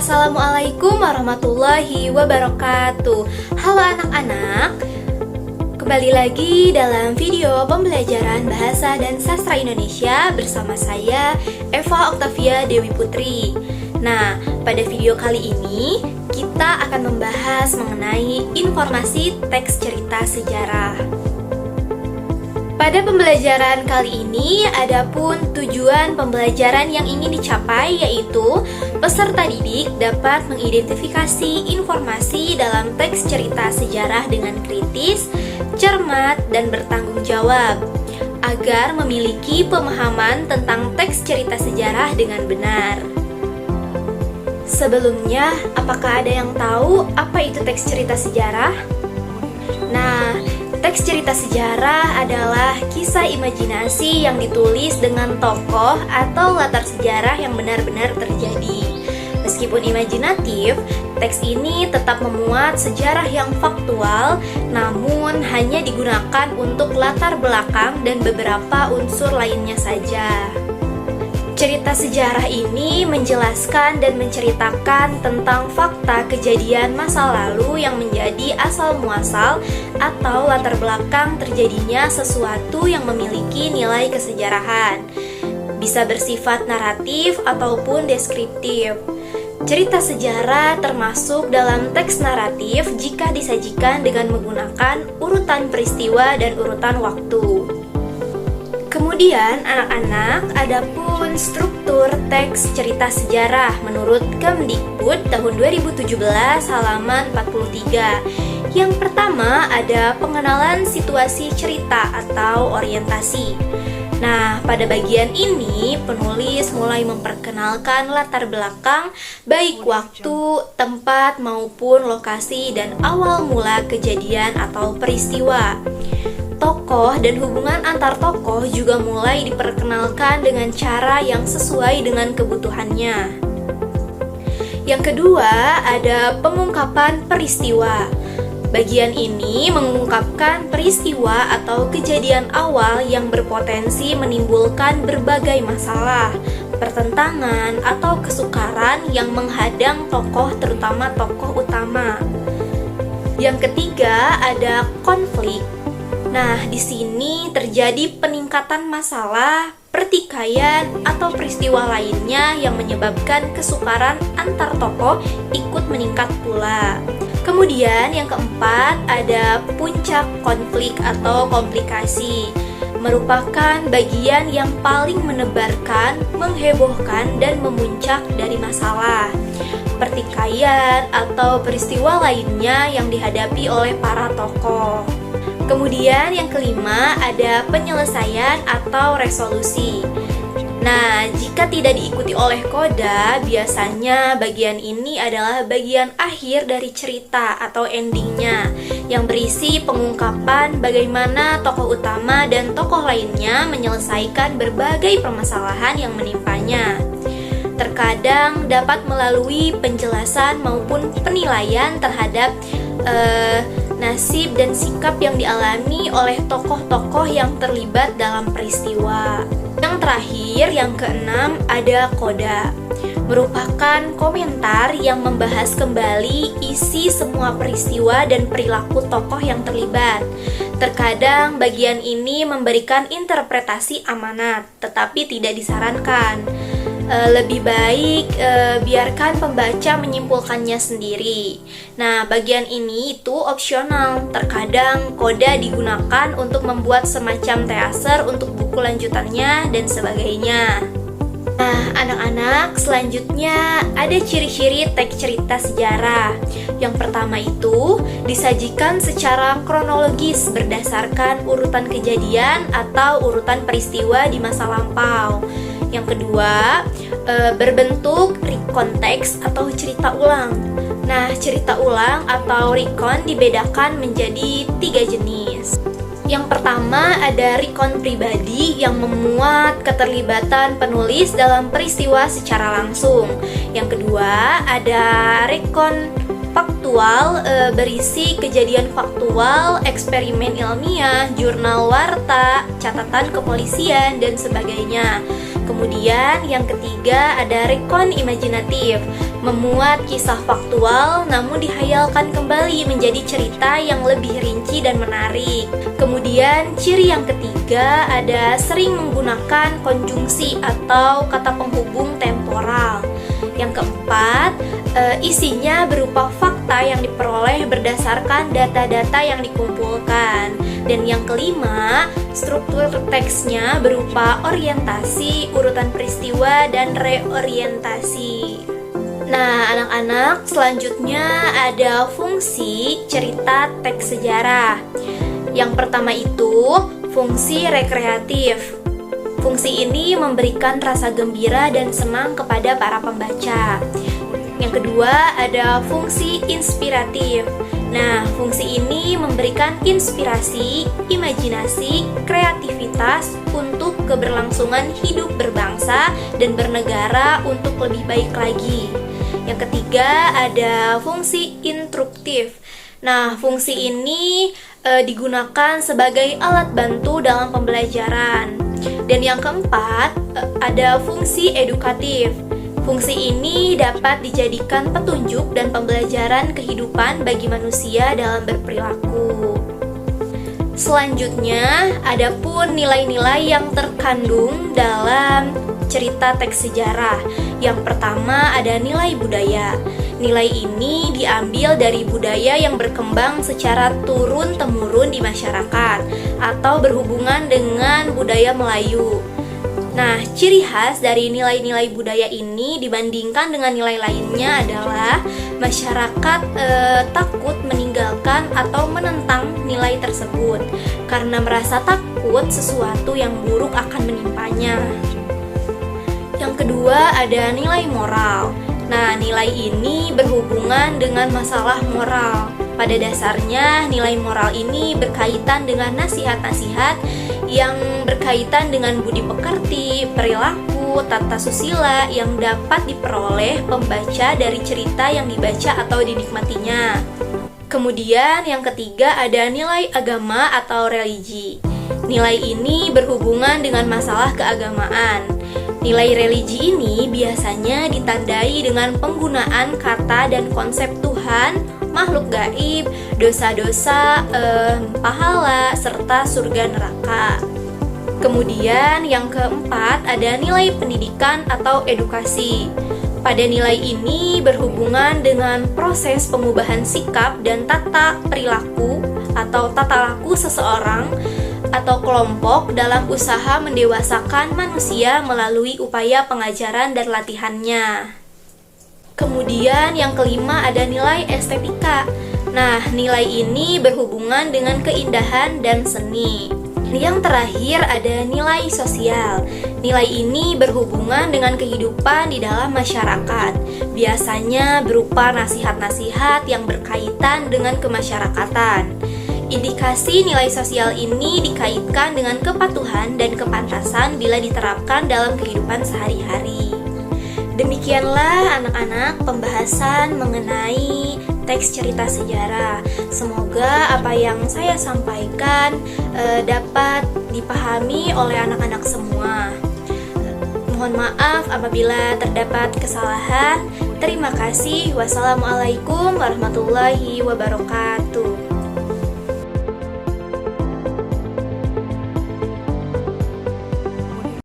Assalamualaikum warahmatullahi wabarakatuh. Halo anak-anak, kembali lagi dalam video pembelajaran Bahasa dan Sastra Indonesia bersama saya, Eva Oktavia Dewi Putri. Nah, pada video kali ini kita akan membahas mengenai informasi teks cerita sejarah. Pada pembelajaran kali ini, adapun tujuan pembelajaran yang ingin dicapai yaitu peserta didik dapat mengidentifikasi informasi dalam teks cerita sejarah dengan kritis, cermat, dan bertanggung jawab, agar memiliki pemahaman tentang teks cerita sejarah dengan benar. Sebelumnya, apakah ada yang tahu apa itu teks cerita sejarah? Nah, teks cerita sejarah adalah kisah imajinasi yang ditulis dengan tokoh atau latar sejarah yang benar-benar terjadi. Meskipun imajinatif, teks ini tetap memuat sejarah yang faktual, namun hanya digunakan untuk latar belakang dan beberapa unsur lainnya saja. Cerita sejarah ini menjelaskan dan menceritakan tentang fakta kejadian masa lalu yang menjadi asal muasal atau latar belakang terjadinya sesuatu yang memiliki nilai kesejarahan. Bisa bersifat naratif ataupun deskriptif. Cerita sejarah termasuk dalam teks naratif jika disajikan dengan menggunakan urutan peristiwa dan urutan waktu. Kemudian anak-anak, adapun struktur teks cerita sejarah menurut Kemdikbud tahun 2017 halaman 43. Yang pertama ada pengenalan situasi cerita atau orientasi. Nah, pada bagian ini penulis mulai memperkenalkan latar belakang baik waktu, tempat maupun lokasi dan awal mula kejadian atau peristiwa. Tokoh dan hubungan antar tokoh juga mulai diperkenalkan dengan cara yang sesuai dengan kebutuhannya. Yang kedua, ada pengungkapan peristiwa. Bagian ini mengungkapkan peristiwa atau kejadian awal yang berpotensi menimbulkan berbagai masalah, pertentangan, atau kesukaran yang menghadang tokoh, terutama tokoh utama. Yang ketiga, ada konflik. Nah, di sini terjadi peningkatan masalah, pertikaian, atau peristiwa lainnya yang menyebabkan kesukaran antar tokoh ikut meningkat pula. Kemudian yang keempat ada puncak konflik atau komplikasi. Merupakan bagian yang paling menebarkan, menghebohkan, dan memuncak dari masalah, pertikaian, atau peristiwa lainnya yang dihadapi oleh para tokoh. Kemudian yang kelima ada penyelesaian atau resolusi. Nah, jika tidak diikuti oleh koda, biasanya bagian ini adalah bagian akhir dari cerita atau endingnya, yang berisi pengungkapan bagaimana tokoh utama dan tokoh lainnya menyelesaikan berbagai permasalahan yang menimpanya. Terkadang dapat melalui penjelasan maupun penilaian terhadap nasib dan sikap yang dialami oleh tokoh-tokoh yang terlibat dalam peristiwa. Yang terakhir, yang keenam, ada koda. Merupakan komentar yang membahas kembali isi semua peristiwa dan perilaku tokoh yang terlibat. Terkadang bagian ini memberikan interpretasi amanat, tetapi tidak disarankan. Lebih baik biarkan pembaca menyimpulkannya sendiri. Nah, bagian ini itu opsional. Terkadang koda digunakan untuk membuat semacam teaser untuk buku lanjutannya dan sebagainya. Nah, anak-anak, selanjutnya ada ciri-ciri teks cerita sejarah. Yang pertama itu disajikan secara kronologis berdasarkan urutan kejadian atau urutan peristiwa di masa lampau. Yang kedua, berbentuk recon teks atau cerita ulang. Nah, cerita ulang atau recon dibedakan menjadi 3 jenis. Yang pertama ada recon pribadi yang memuat keterlibatan penulis dalam peristiwa secara langsung. Yang kedua ada recon faktual, berisi kejadian faktual, eksperimen ilmiah, jurnal warta, catatan kepolisian, dan sebagainya. Kemudian yang ketiga ada rekon imajinatif, memuat kisah faktual namun dihayalkan kembali menjadi cerita yang lebih rinci dan menarik. Kemudian ciri yang ketiga ada sering menggunakan konjungsi atau kata penghubung temporal. Yang keempat, isinya berupa fakta yang diperoleh berdasarkan data-data yang dikumpulkan. Dan yang kelima, struktur teksnya berupa orientasi, urutan peristiwa, dan reorientasi. Nah, anak-anak, selanjutnya ada fungsi cerita teks sejarah. Yang pertama itu, fungsi rekreatif. Fungsi ini memberikan rasa gembira dan senang kepada para pembaca. Yang kedua, ada fungsi inspiratif. Nah, fungsi ini memberikan inspirasi, imajinasi, kreativitas untuk keberlangsungan hidup berbangsa dan bernegara untuk lebih baik lagi. Yang ketiga, ada fungsi instruktif. Nah, fungsi ini digunakan sebagai alat bantu dalam pembelajaran. Dan yang keempat, ada fungsi edukatif. Fungsi ini dapat dijadikan petunjuk dan pembelajaran kehidupan bagi manusia dalam berperilaku. Selanjutnya, ada pun nilai-nilai yang terkandung dalam cerita teks sejarah. Yang pertama ada nilai budaya. Nilai ini diambil dari budaya yang berkembang secara turun-temurun di masyarakat atau berhubungan dengan budaya Melayu. Nah, ciri khas dari nilai-nilai budaya ini dibandingkan dengan nilai lainnya adalah masyarakat takut meninggalkan atau menentang nilai tersebut karena merasa takut sesuatu yang buruk akan menimpanya. Yang kedua ada nilai moral. Nah, nilai ini berhubungan dengan masalah moral. Pada dasarnya, nilai moral ini berkaitan dengan nasihat-nasihat yang berkaitan dengan budi pekerti, perilaku, tata susila yang dapat diperoleh pembaca dari cerita yang dibaca atau dinikmatinya. Kemudian yang ketiga ada nilai agama atau religi. Nilai ini berhubungan dengan masalah keagamaan. Nilai religi ini biasanya ditandai dengan penggunaan kata dan konsep Tuhan, makhluk gaib, dosa-dosa, pahala, serta surga neraka. Kemudian yang keempat ada nilai pendidikan atau edukasi. Pada nilai ini berhubungan dengan proses pengubahan sikap dan tata perilaku atau tata laku seseorang atau kelompok dalam usaha mendewasakan manusia melalui upaya pengajaran dan latihannya. Kemudian yang kelima ada nilai estetika. Nah, nilai ini berhubungan dengan keindahan dan seni. Yang terakhir ada nilai sosial. Nilai ini berhubungan dengan kehidupan di dalam masyarakat. Biasanya berupa nasihat-nasihat yang berkaitan dengan kemasyarakatan. Indikasi nilai sosial ini dikaitkan dengan kepatuhan dan kepantasan bila diterapkan dalam kehidupan sehari-hari. Demikianlah anak-anak pembahasan mengenai teks cerita sejarah. Semoga apa yang saya sampaikan dapat dipahami oleh anak-anak semua. Mohon maaf apabila terdapat kesalahan. Terima kasih. Wassalamualaikum warahmatullahi wabarakatuh.